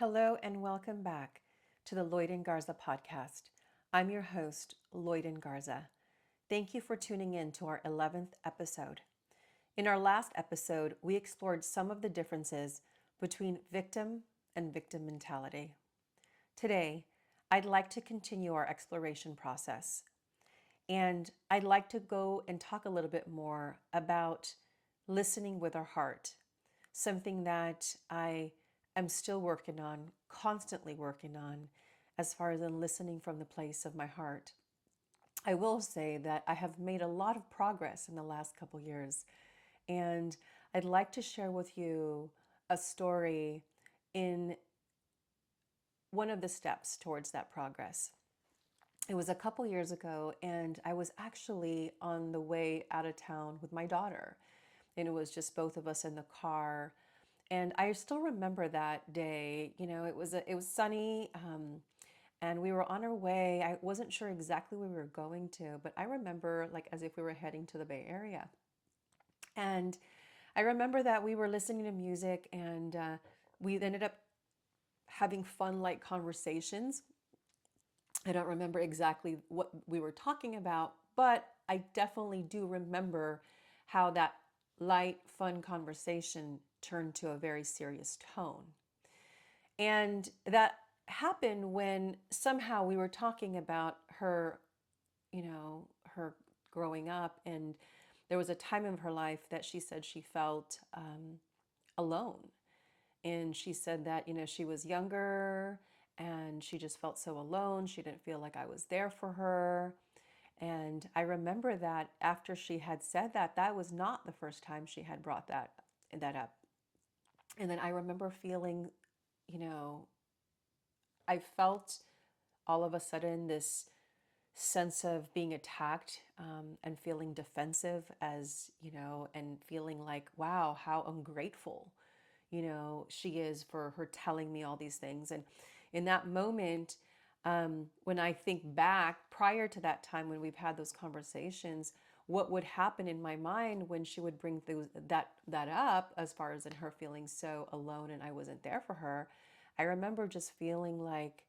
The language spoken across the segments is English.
Hello and welcome back to the Lloiden Garza Podcast. I'm your host, Lloiden Garza. Thank you for tuning in to our 11th episode. In our last episode, we explored some of the differences between victim and victim mentality. Today, I'd like to continue our exploration process, and I'd like to go and talk a little bit more about listening with our heart, something that I am still working on, constantly working on, as far as in listening from the place of my heart. I will say that I have made a lot of progress in the last couple years, and I'd like to share with you a story in one of the steps towards that progress. It was a couple years ago, and I was actually on the way out of town with my daughter, and it was just both of us in the car. And I still remember that day. It was sunny, and we were on our way. I wasn't sure exactly where we were going to, but I remember like as if we were heading to the Bay Area. And I remember that we were listening to music, and we ended up having fun, like conversations. I don't remember exactly what we were talking about, but I definitely do remember how that light, fun conversation turned to a very serious tone. And that happened when somehow we were talking about her, her growing up. And there was a time in her life that she said she felt alone. And she said that, she was younger and she just felt so alone. She didn't feel like I was there for her. And I remember that after she had said that, that was not the first time she had brought that up. And then I remember feeling, you know, I felt all of a sudden this sense of being attacked, and feeling defensive, and feeling like, wow, how ungrateful, she is for her telling me all these things. And in that moment, when I think back prior to that time when we've had those conversations, what would happen in my mind when she would bring that up, as far as in her feeling so alone and I wasn't there for her, I remember just feeling like,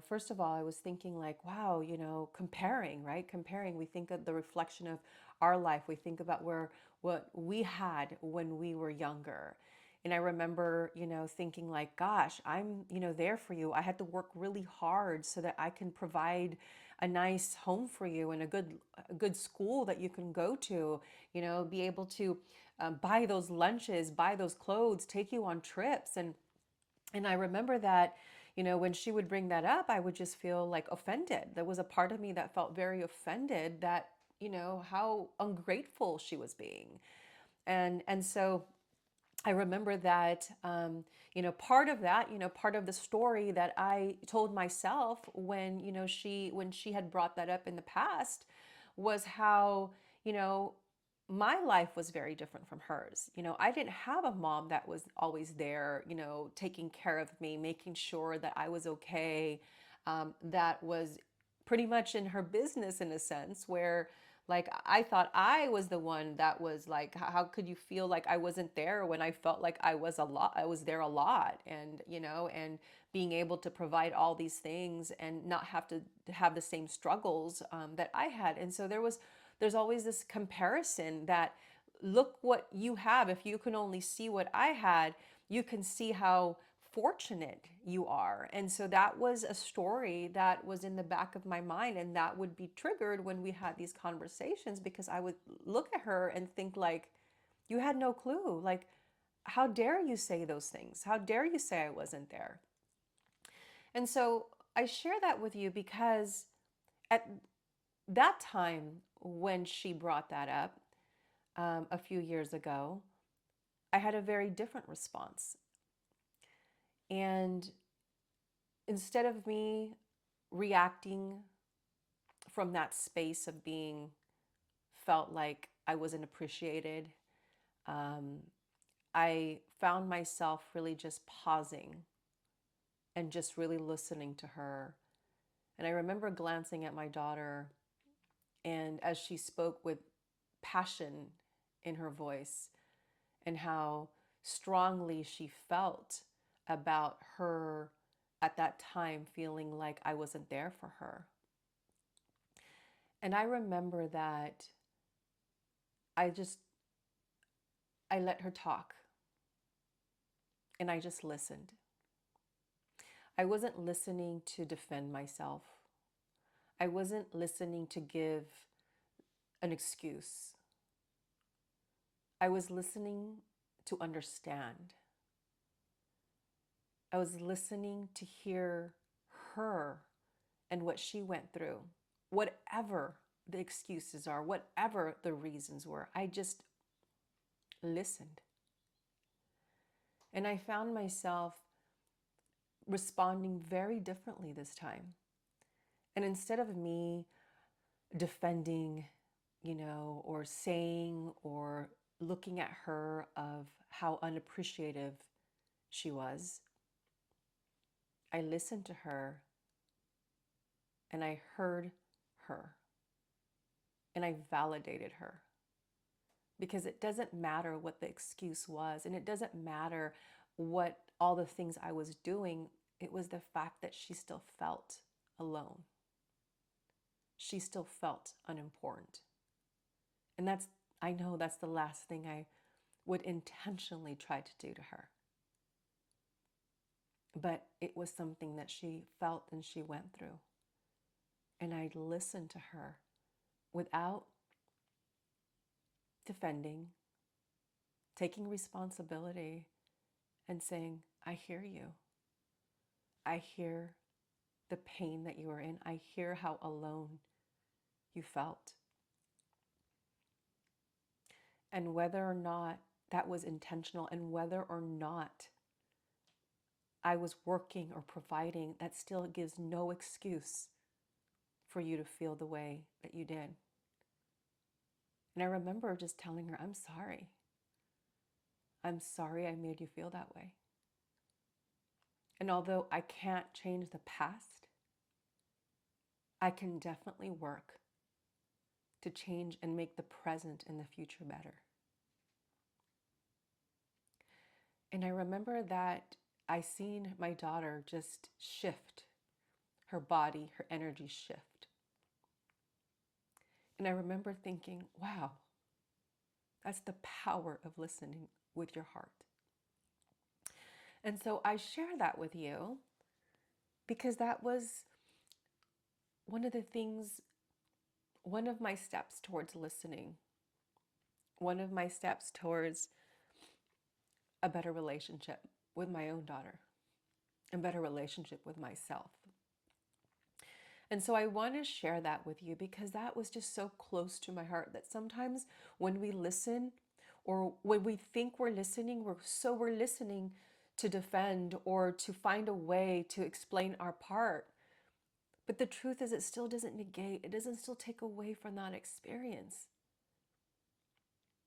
first of all, I was thinking like, wow, comparing, right? Comparing, we think of the reflection of our life. We think about what we had when we were younger. And I remember, thinking like, gosh, I'm, there for you. I had to work really hard so that I can provide a nice home for you and a good school that you can go to, be able to buy those lunches, buy those clothes, take you on trips. And I remember that, when she would bring that up, I would just feel like offended. There was a part of me that felt very offended that, how ungrateful she was being. And so I remember that, part of that, part of the story that I told myself when, when she had brought that up in the past was how, you know, my life was very different from hers. I didn't have a mom that was always there, taking care of me, making sure that I was okay. That was pretty much in her business in a sense, where like I thought I was the one that was like, how could you feel like I wasn't there when I felt like I was there a lot, and and being able to provide all these things and not have to have the same struggles that I had. And so there's always this comparison that, look what you have. If you can only see what I had, you can see how fortunate you are. And so that was a story that was in the back of my mind, and that would be triggered when we had these conversations, because I would look at her and think like, you had no clue. Like, how dare you say those things? How dare you say I wasn't there? And so I share that with you because at that time when she brought that up, a few years ago, I had a very different response. And instead of me reacting from that space of being felt like I wasn't appreciated, um, I found myself really just pausing and just really listening to her. And I remember glancing at my daughter, and as she spoke with passion in her voice, and how strongly she felt about her at that time feeling like I wasn't there for her. And I remember that I let her talk and I just listened. I wasn't listening to defend myself. I wasn't listening to give an excuse. I was listening to understand. I was listening to hear her and what she went through. Whatever the excuses are, whatever the reasons were, I just listened. And I found myself responding very differently this time. And instead of me defending, or saying or looking at her of how unappreciative she was, I listened to her and I heard her and I validated her. Because it doesn't matter what the excuse was, and it doesn't matter what all the things I was doing. It was the fact that she still felt alone. She still felt unimportant. And I know that's the last thing I would intentionally try to do to her. But it was something that she felt and she went through. And I listened to her without defending, taking responsibility, and saying, I hear you. I hear the pain that you are in. I hear how alone you felt. And whether or not that was intentional and whether or not I was working or providing, that still gives no excuse for you to feel the way that you did. And I remember just telling her, I'm sorry. I'm sorry I made you feel that way. And although I can't change the past, I can definitely work to change and make the present and the future better. And I remember that I seen my daughter just shift, her body, her energy shift. And I remember thinking, wow, that's the power of listening with your heart. And so I share that with you because that was one of the things, one of my steps towards listening, one of my steps towards a better relationship with my own daughter, a better relationship with myself. And so I want to share that with you because that was just so close to my heart that sometimes when we listen or when we think we're listening, we're listening to defend or to find a way to explain our part. But the truth is it still doesn't negate, it doesn't still take away from that experience.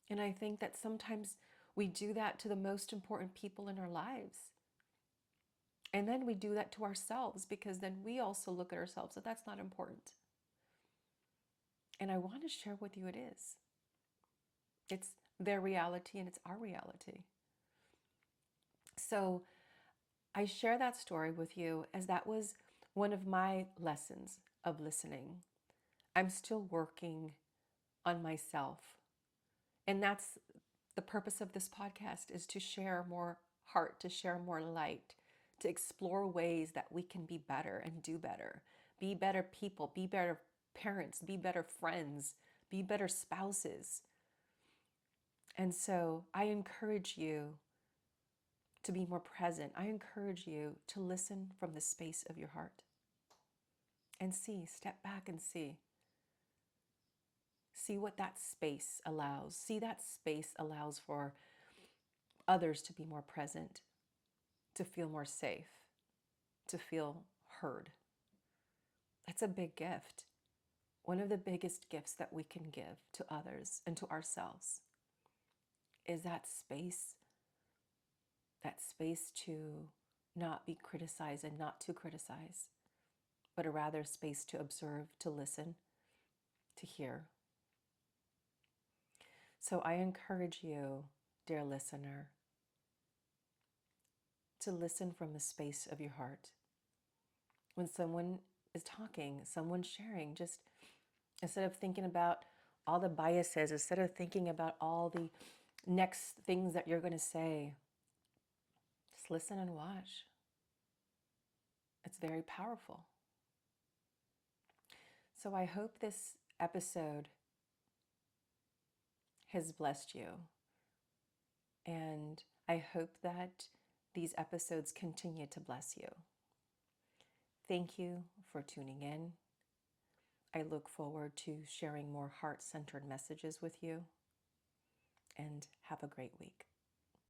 And I think that sometimes we do that to the most important people in our lives. And then we do that to ourselves because then we also look at ourselves that that's not important. And I want to share with you it is. It's their reality and it's our reality. So I share that story with you as that was one of my lessons of listening. I'm still working on myself. And that's the purpose of this podcast, is to share more heart, to share more light, to explore ways that we can be better and do better. Be better people, be better parents, be better friends, be better spouses. And so I encourage you to be more present. I encourage you to listen from the space of your heart and step back and see. See what that space allows. See that space allows for others to be more present, to feel more safe, to feel heard. That's a big gift. One of the biggest gifts that we can give to others and to ourselves is that space to not be criticized and not to criticize, but a rather space to observe, to listen, to hear. So I encourage you, dear listener, to listen from the space of your heart. When someone is talking, someone's sharing, just instead of thinking about all the biases, instead of thinking about all the next things that you're going to say, just listen and watch. It's very powerful. So I hope this episode has blessed you. And I hope that these episodes continue to bless you. Thank you for tuning in. I look forward to sharing more heart-centered messages with you. And have a great week.